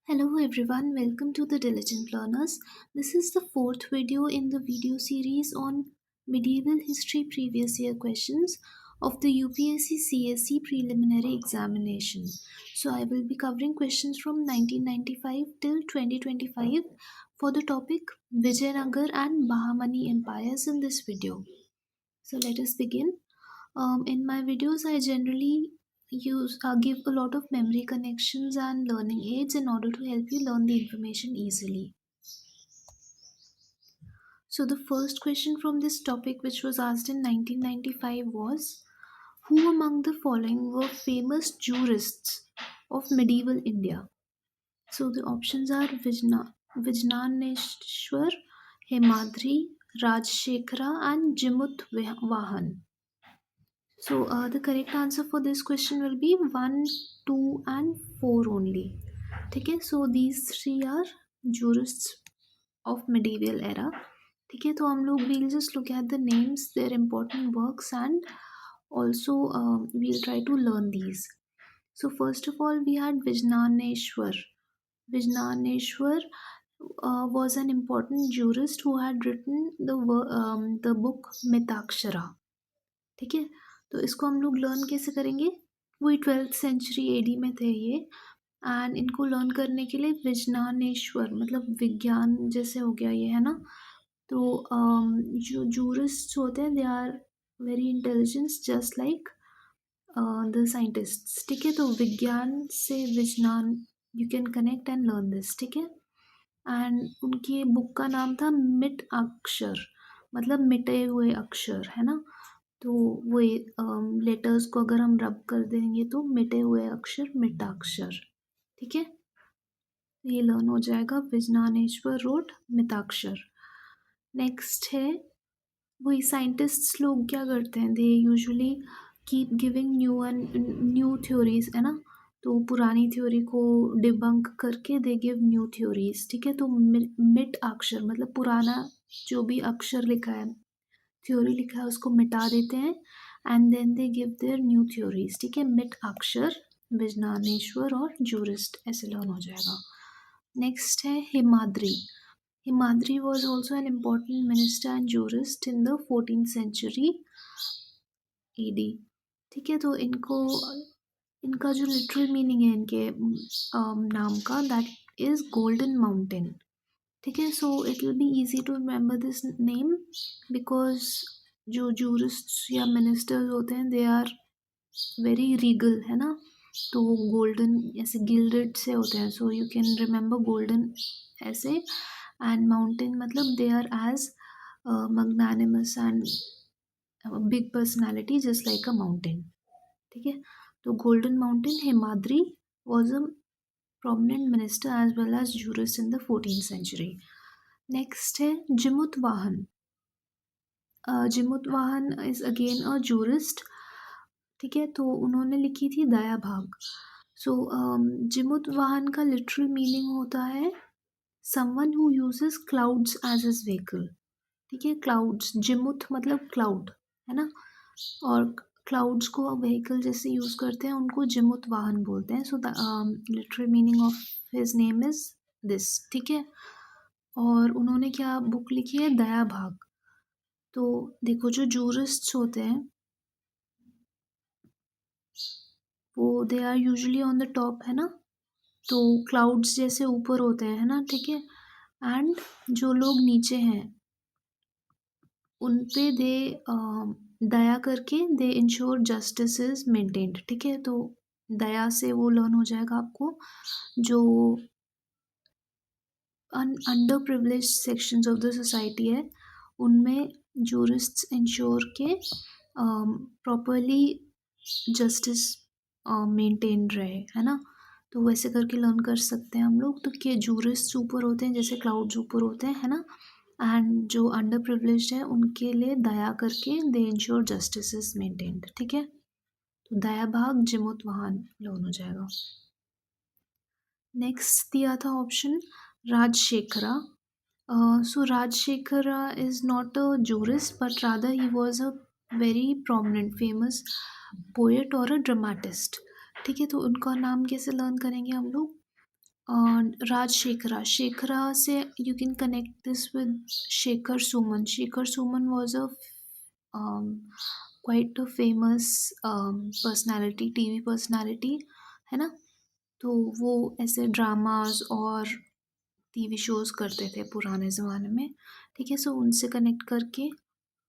Hello everyone, welcome to the Diligent Learners. This is the fourth video in the video series on medieval history previous year questions of the UPSC CSE preliminary examination. So I will be covering questions from 1995 till 2025 for the topic Vijayanagar and Bahamani empires in this video. So let us begin. In my videos, I generally give a lot of memory connections and learning aids in order to help you learn the information easily. So the first question from this topic, which was asked in 1995, was who among the following were famous jurists of medieval India? So the options are Vijnaneshwar, Hemadri, Rajshekhara, and Jimut Vahan. So the correct answer for this question will be 1, 2 and 4 only. Okay, so these three are jurists of medieval era. ठीक है तो हम लोग we'll just look at the names, their important works, and also we'll try to learn these. So first of all we had Vijnaneshwar. Vijnaneshwar was an important jurist who had written the book Mitakshara. ठीक है तो इसको हम लोग learn कैसे करेंगे? वही 12th century AD में थे ये, एंड इनको लर्न करने के लिए विज्ञानेश्वर मतलब विज्ञान जैसे हो गया ये, है ना? तो जो जूरिस्ट होते हैं they are very intelligent just like the scientists. ठीक है तो विज्ञान से विज्ञान you can connect and learn this. ठीक है एंड उनकी बुक का नाम था मिट अक्षर, मतलब मिटे हुए अक्षर, है ना? तो वो लेटर्स को अगर हम रब कर देंगे तो मिटे हुए अक्षर मिताक्षर. ठीक है ये लर्न हो जाएगा. विज्ञानेश्वर रोड मिताक्षर. नेक्स्ट है वही साइंटिस्ट्स लोग क्या करते हैं, they usually keep giving new theories, है ना? तो पुरानी थ्योरी को डिबंक करके दे गिव न्यू थ्योरीज. ठीक है तो मिट अक्षर मतलब पुराना जो भी अक्षर लिखा है, थ्योरी लिखा है, उसको मिटा देते हैं and then they give their new theories. ठीक है मिट अक्षर, विज्ञानेश्वर और जूरिस्ट ऐसे लर्न हो जाएगा. नेक्स्ट है Himadri. Himadri was also an important minister and jurist in the 14th century AD. ठीक है तो इनका जो लिटरल मीनिंग है इनके नाम का, दैट इज गोल्डन माउंटेन. ठीक है so it will be easy to remember this name because जो जूरिस्ट्स या मिनिस्टर्स होते हैं दे आर वेरी रीगल, है ना? तो गोल्डन ऐसे गिल्डेड से होते हैं, so you can remember golden ऐसे, एंड माउंटेन मतलब they are as magnanimous and big personality just like a mountain. ठीक है तो golden mountain Himadri was a prominent minister as well as jurist in the 14th century. Next है जिमुत वाहन. जिमुत वाहन is again a jurist. ठीक है तो उन्होंने लिखी थी दया भाग. सो जिमुत वाहन का लिटरल मीनिंग होता है someone who uses clouds as his vehicle. ठीक है क्लाउड्स, जिमुत मतलब क्लाउड, है ना? और क्लाउड्स को व्हीकल जैसे यूज़ करते हैं उनको जिमुत वाहन बोलते हैं. So the literal meaning of his name is this. ठीक है और उन्होंने क्या बुक लिखी है? दया भाग. तो देखो जो जूरिस्ट्स होते हैं वो they are usually on the top, है ना? तो क्लाउड्स जैसे ऊपर होते हैं, है ना? ठीक है एंड जो लोग नीचे हैं उन पे दे दया करके दे इंश्योर जस्टिस इज मेंटेन्ड. ठीक है तो दया से वो लर्न हो जाएगा आपको जो under privilege sections of the society है उनमें जूरिस्ट्स इंश्योर के प्रॉपरली जस्टिस मेंटेन रहे, है ना? तो वैसे करके लर्न कर सकते हैं हम लोग. तो क्या जूरिस्ट्स ऊपर होते हैं जैसे क्लाउड्स ऊपर होते हैं, है ना? एंड जो अंडर प्रिविलेज्ड है उनके लिए दया करके दे इंश्योर जस्टिस इज मेंटेन्ड. ठीक है तो दया भाग जिमुत वाहन लर्न हो जाएगा. नेक्स्ट दिया था option Rajashekhara. So Rajashekhara is not a jurist but rather he was a very prominent famous poet और अ ड्रामेटिस्ट. ठीक है तो उनका नाम कैसे लर्न करेंगे हम लोग? Rajshekhara. Shekhara से you can connect this with Shekhar Suman. Shekhar Suman was a quite a famous personality, TV personality, है ना? तो वो ऐसे ड्रामास और टीवी शोज करते थे पुराने ज़माने में, ठीक है? सो उनसे कनेक्ट करके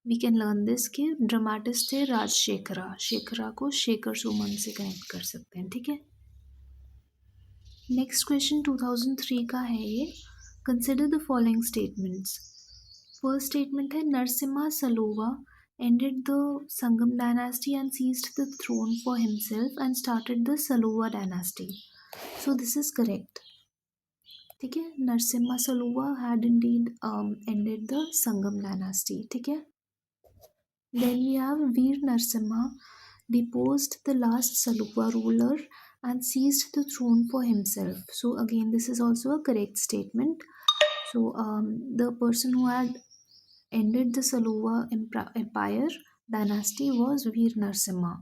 वी कैन लर्न दिस कि ड्रामाटिस्ट थे राजशेखरा, शेखरा को शेखर सुमन से कनेक्ट कर सकते हैं, ठीक है? नेक्स्ट क्वेश्चन 2003 का है ये। Consider the following statements. First statement है Narasimha सलोवा ended the Sangam dynasty and seized the throne for himself and started the Saluva dynasty. So this is correct. ठीक है, Narasimha Saluwa had indeed ended the Sangam dynasty. ठीक है, then we have Veer Narasimha deposed the last Saluva ruler and seized the throne for himself. So again this is also a correct statement. So the person who had ended the Saluva empire dynasty was Veer Narasimha.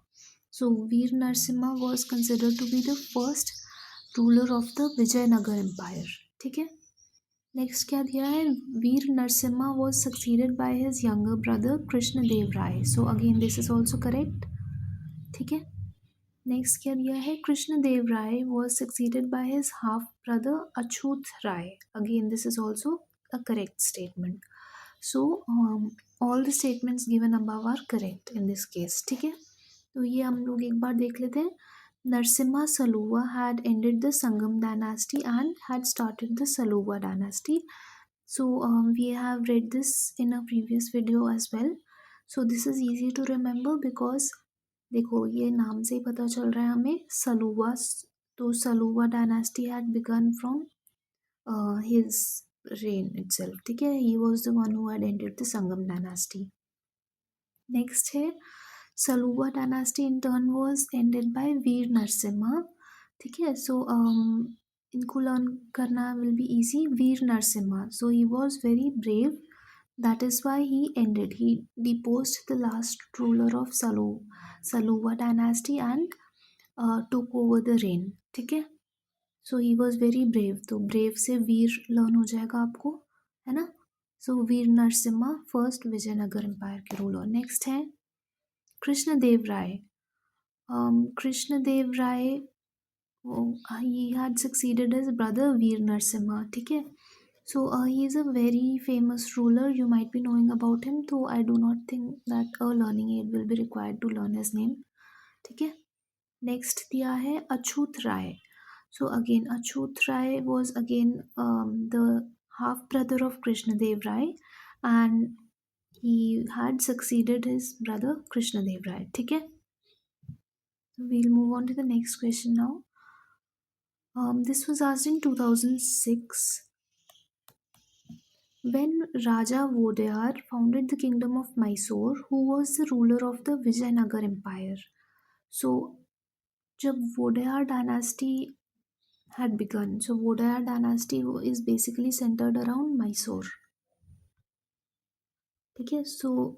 So Veer Narasimha was considered to be the first ruler of the Vijayanagar empire. ठीक है, next क्या दिया है, Veer Narasimha was succeeded by his younger brother Krishna Deva Raya. So again this is also correct. ठीक है, next क्या दिया है, कृष्ण देव राय was succeeded by his half brother Achyuta Raya. Again this is also a correct statement. So all the statements given above are correct in this case. ठीक है, तो ये हम लोग एक बार देख लेते हैं. Narsimha Saluva had ended the Sangam dynasty and had started the Saluva dynasty. So we have read this in a previous video as well. So this is easy to remember because देखो ये नाम से ही पता चल रहा है हमें सलुवा. तो Saluwa dynasty had begun from his reign itself. ठीक है, he was the one who had ended the Sangam dynasty. Next है Saluva dynasty in turn was ended by Veer Narasimha. ठीक है, सो इनको लर्न करना will be easy. Veer Narasimha, so he was very brave, that is why he ended, he deposed the last ruler of Saluva dynasty and took over the reign. ठीक है, so he was very brave. तो brave से वीर learn हो जाएगा आपको, है ना? So Veer Narasimha first Vijayanagara empire के रूलर. नेक्स्ट है कृष्णदेव राय. कृष्णदेव राय he had succeeded his brother Veer Narasimha. ठीक है, so he is a very famous ruler, you might be knowing about him, so I do not think that a learning aid will be required to learn his name. ठीक है, next दिया है अछूत राय. So again Achut Rai was again the half brother of Krishnadev Rai and he had succeeded his brother Krishnadev Rai. ठीक है, we'll move on to the next question now. This was asked in 2006. When Raja Vodayar founded the kingdom of Mysore, who was the ruler of the Vijayanagar empire? So जब Wodeyar dynasty had begun. So Vodayar dynasty is basically centered around Mysore. Okay, so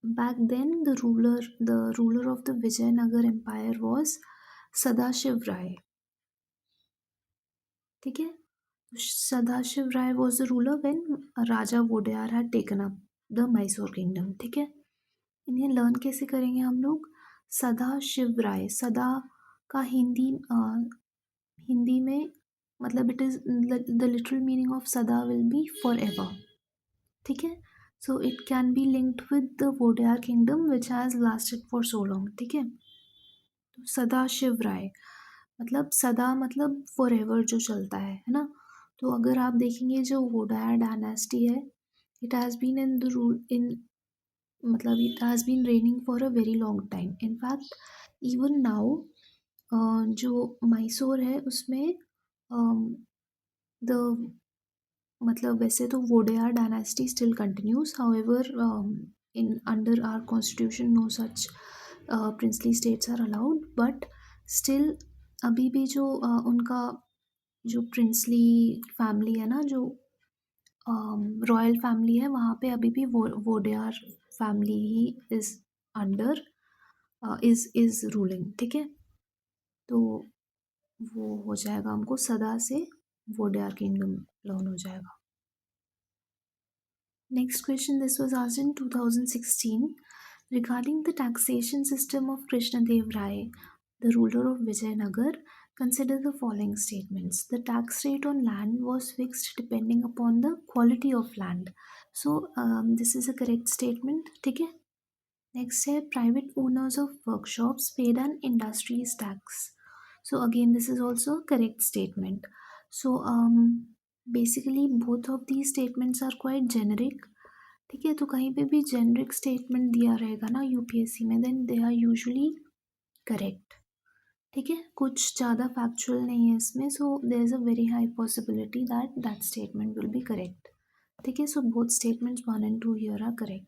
back then the ruler of the Vijayanagar empire was Sadashiv Rai. Okay, Sadashiv Rai was the ruler when Raja Vodayar had taken up the Mysore kingdom. ठीक है, इन्हें learn कैसे करेंगे हम लोग? सदाशिव राय. सदा का हिंदी में मतलब it is the literal meaning of सदा विल बी फॉर एवर. ठीक है, so it can be linked with the Wodeyar kingdom which has lasted for so long. ठीक है, तो सदाशिव राय मतलब सदा मतलब फॉर एवर जो चलता है ना? तो अगर आप देखेंगे जो वोडेयार डायनेस्टी है, it has been in the rule in मतलब it has been reigning for a very long time. In fact even now जो मैसूर है उसमें द मतलब वैसे तो Wodeyar dynasty still continues. However in under our constitution no such princely states are allowed, but still अभी भी जो उनका जो प्रिंसली फैमिली है ना, जो रॉयल फैमिली है, वहाँ पे अभी भी Wodeyar family he is under is ruling. ठीक है, तो वो हो जाएगा हमको सदा से वोडेयार किंगडम लर्न हो जाएगा. Next question, this was asked in 2016 regarding the taxation system of Krishnadev Rai, the ruler of Vijayanagar. Consider the following statements. The tax rate on land was fixed depending upon the quality of land. So, this is a correct statement. ठीक है. Next है private owners of workshops paid an industries tax. So again, this is also a correct statement. So basically both of these statements are quite generic. ठीक है, तो कहीं पे भी generic statement दिया रहेगा ना यूपीएससी में, then they are usually correct. ठीक है, कुछ ज़्यादा फैक्चुअल नहीं है इसमें, so there is a very high possibility that that statement will be correct. ठीक है, so both statements 1 and 2 here are correct.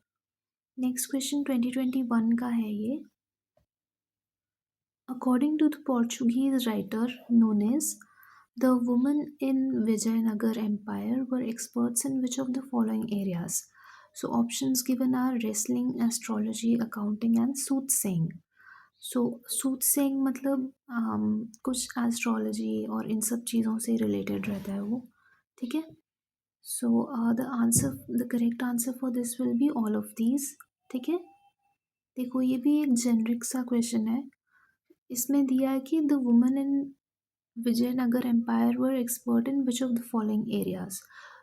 Next question 2021 का है ये. According to the Portuguese writer Nunes, the women in Vijayanagar Empire were experts in which of the following areas? So options given are wrestling, astrology, accounting and soothsaying. So soothsaying मतलब कुछ astrology और इन सब चीज़ों से related रहता है वो. ठीक है, so the correct answer for this will be all of these. ठीक है, देखो ये भी एक जेनरिक सा क्वेश्चन है. इसमें दिया है कि the woman in Vijayanagar Empire were expert in which of the following areas.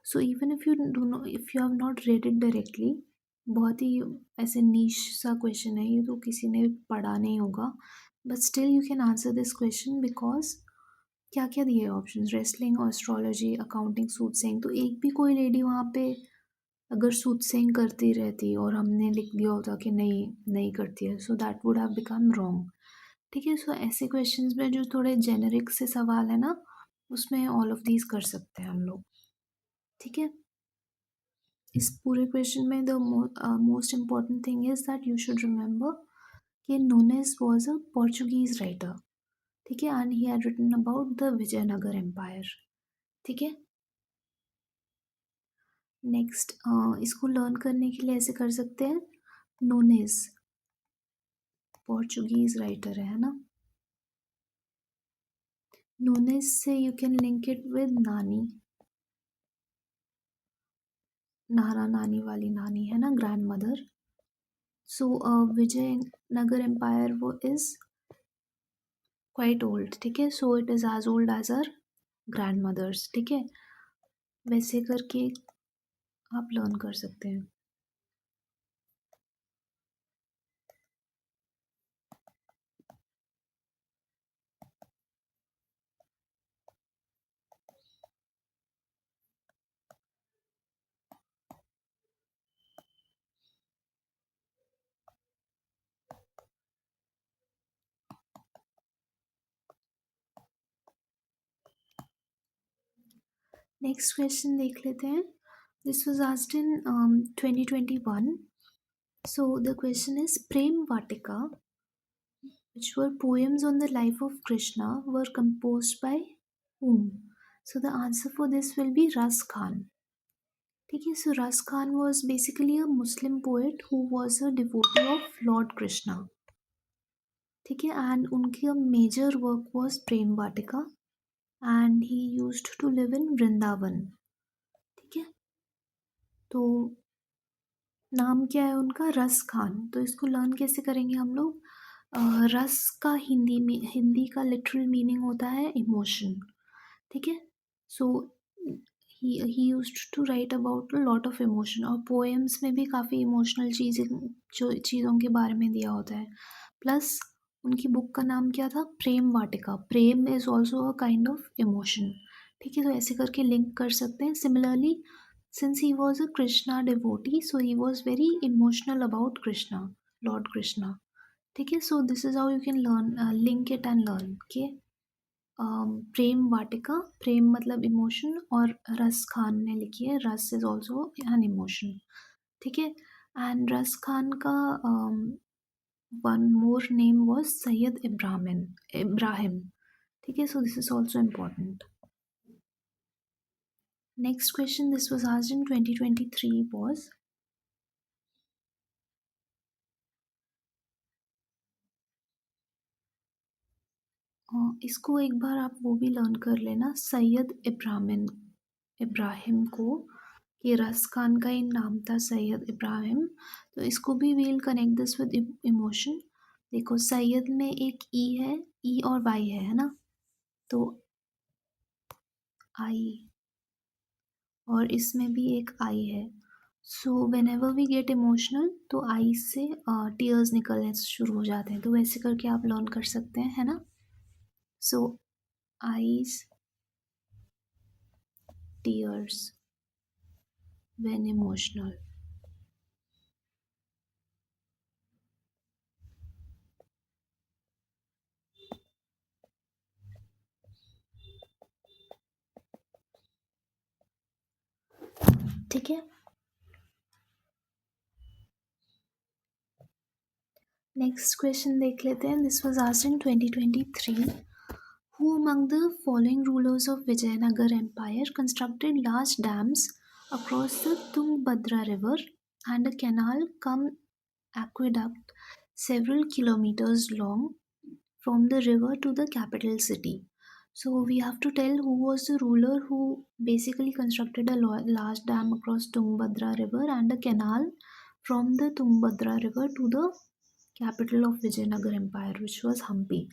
So even if you do not, if you have not read it directly, बहुत ही ऐसे niche सा question है ये, तो किसी ने पढ़ा नहीं होगा, but still you can answer this question because क्या क्या दिए ऑप्शन, रेसलिंग, एस्ट्रोलॉजी, अकाउंटिंग, सूटसेइंग. तो एक भी कोई लेडी वहाँ पे अगर सूटसेइंग करती रहती और हमने लिख दिया होता कि नहीं नहीं करती है, so that would have become wrong. ठीक है, सो ऐसे क्वेश्चंस में जो थोड़े जेनरिक से सवाल है ना, उसमें ऑल ऑफ दीज कर सकते हैं हम लोग. ठीक है, इस पूरे क्वेश्चन में the most important thing is that you should remember कि Nunes was a Portuguese writer. ठीक है, and he had written about the Vijayanagara empire. ठीक है, नेक्स्ट इसको लर्न करने के लिए ऐसे कर सकते हैं. नोनेस पोर्चुगीज राइटर है ना. नोनेस से you can link it with नानी. नाना नानी वाली नानी है ना, grandmother. So Vijayanagara empire वो इज क्वाइट ओल्ड. ठीक है, so it is as old as our grandmothers. ठीक है, वैसे करके आप लर्न कर सकते हैं. नेक्स्ट क्वेश्चन देख लेते हैं. This was asked in 2021. So the question is Prem Vatika, which were poems on the life of Krishna, were composed by whom? So the answer for this will be Ras Khan. ठीक है, so Ras Khan was basically a Muslim poet who was a devotee of Lord Krishna. ठीक है, and उनकी major work was Prem Vatika and he used to live in Vrindavan. ठीक है, तो नाम क्या है उनका, रस खान. तो इसको लर्न कैसे करेंगे हम लोग. रस का हिंदी का लिटरल मीनिंग होता है इमोशन. ठीक है, so he used to write about a lot of emotion, और पोएम्स में भी काफ़ी इमोशनल चीज़ों के बारे में दिया होता है. प्लस उनकी बुक का नाम क्या था, Prem Vatika. Prem is also a kind of emotion. ठीक है, तो ऐसे करके लिंक कर सकते हैं. Similarly, since he was a Krishna devotee, so he was very emotional about Krishna, Lord Krishna. ठीक है, so this is how you can learn, link it and learn. Okay, प्रेम वाटिका, प्रेम मतलब इमोशन, और रस खान ने लिखी है, रस इज ऑल्सो एन इमोशन. ठीक है, एंड रस खान का one more name was Syed Ibrahim. ठीक है, so this is also important. Next question, this was asked in 2023, was इसको एक बार आप वो भी लर्न कर लेना, सैयद इब्राहिम इब्राहिम को, ये रस खान का ही नाम था, सैयद इब्राहिम। तो इसको भी we'll connect this with emotion. देखो सैयद में एक ई है, ई और वाई है ना, तो आई, और इसमें भी एक आई है। So whenever we get emotional तो आई से टीयर्स निकलने शुरू हो जाते हैं, तो वैसे करके आप लर्न कर सकते हैं, है ना। सो आईज टीयर्स व्हेन इमोशनल। ठीक है, नेक्स्ट क्वेश्चन देख लेते हैं। This was asked in 2023। Who among the following rulers of Vijayanagar Empire constructed large dams across the Tungabhadra River and a canal cum aqueduct several kilometers long from the river to the capital city? So we have to tell who was the ruler who basically constructed a large dam across Tungabhadra River and a canal from the Tungabhadra River to the capital of Vijayanagar Empire, which was Hampi.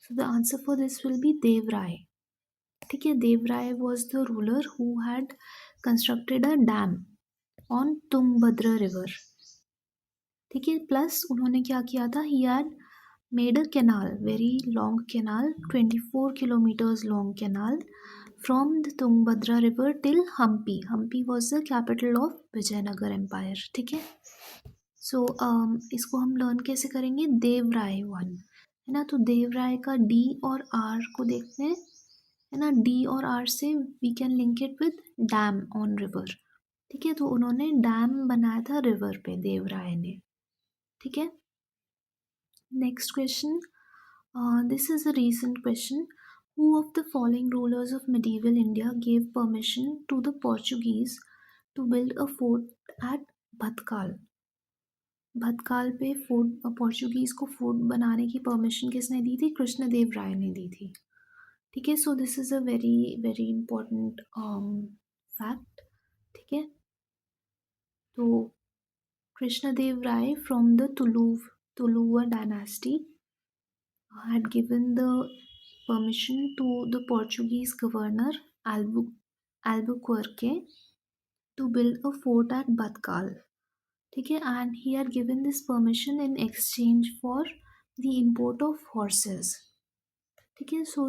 So the answer for this will be Dev Rai. ठीक है, देव राय was the ruler who had constructed a dam on Tungabhadra river. ठीक है, plus उन्होंने क्या किया था, he had made a canal, very long canal, 24 kilometres long canal from the Tungabhadra river till Hampi. Hampi was the capital of Vijayanagara empire. ठीक है, सो इसको हम लर्न कैसे करेंगे, देव राय वन, है ना। तो देव राय का डी और आर को देखते हैं, है ना। डी और आर से we can link it with dam on river. ठीक है, तो उन्होंने डैम बनाया था रिवर पे, देव राय ने। ठीक है, next question, this is a recent question. Who of the following rulers of medieval India gave permission to the Portuguese to build a fort at Bhatkal? Bhatkal पे फोर्ट, पोर्चुगीज को फोर्ट बनाने की परमिशन किसने दी थी, कृष्णदेव राय ने दी थी। ठीक है, so this is a very very important fact. ठीक है, तो Krishnadeva Raya from the Tuluva dynasty had given the permission to the Portuguese governor Albuquerque to build a fort at Batkal. ठीक है, and he had given this permission in exchange for the import of horses. ठीक है, so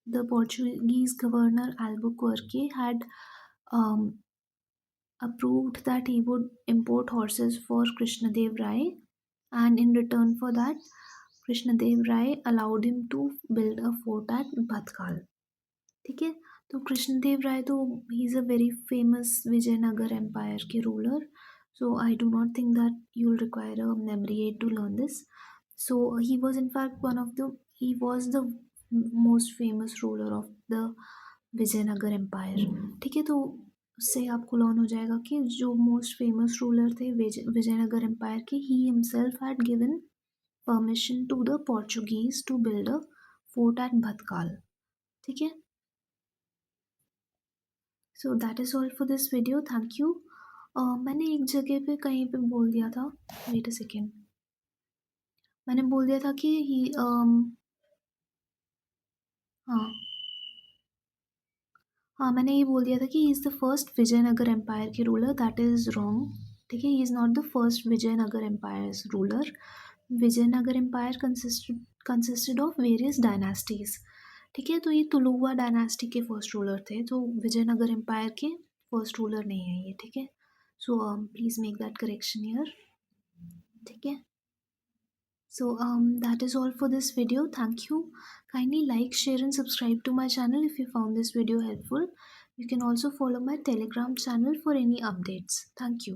the Portuguese governor Albuquerque had um, approved that he would import horses for Krishnadev Rai, and in return for that, Krishnadev Rai allowed him to build a fort at Bhatkal. ठीक है, तो कृष्णदेव राय तो he is a very famous Vijayanagara empire के ruler, so I do not think that you will require a memory aid to learn this. So he was in fact one of the, he was the most famous ruler of the Vijayanagara empire. ठीक है, तो उससे आपको learn हो जाएगा कि जो most famous ruler थे विजयनगर एम्पायर के, he himself had given permission to the Portuguese to build a fort at Bhatkal. ठीक है, so that is all for this video, thank you. मैंने एक जगह पे कहीं पे बोल दिया था, वेट अ सेकेंड, मैंने बोल दिया था कि ही हाँ हाँ, मैंने ये बोल दिया था कि he is the first Vijayanagara empire के रूलर, दैट इज़ रॉन्ग। ठीक है, he is not the first Vijayanagara empire ruler. Vijayanagara empire consisted of various dynasties. ठीक है, तो ये तुलुवा डायनास्टी के फर्स्ट रूलर थे, तो विजयनगर एम्पायर के फर्स्ट रूलर नहीं है ये। ठीक है, so please make that correction year. ठीक है, so that is all for this video, thank you. Kindly like, share and subscribe to my channel if you found this video helpful. You can also follow my telegram channel for any updates. Thank you.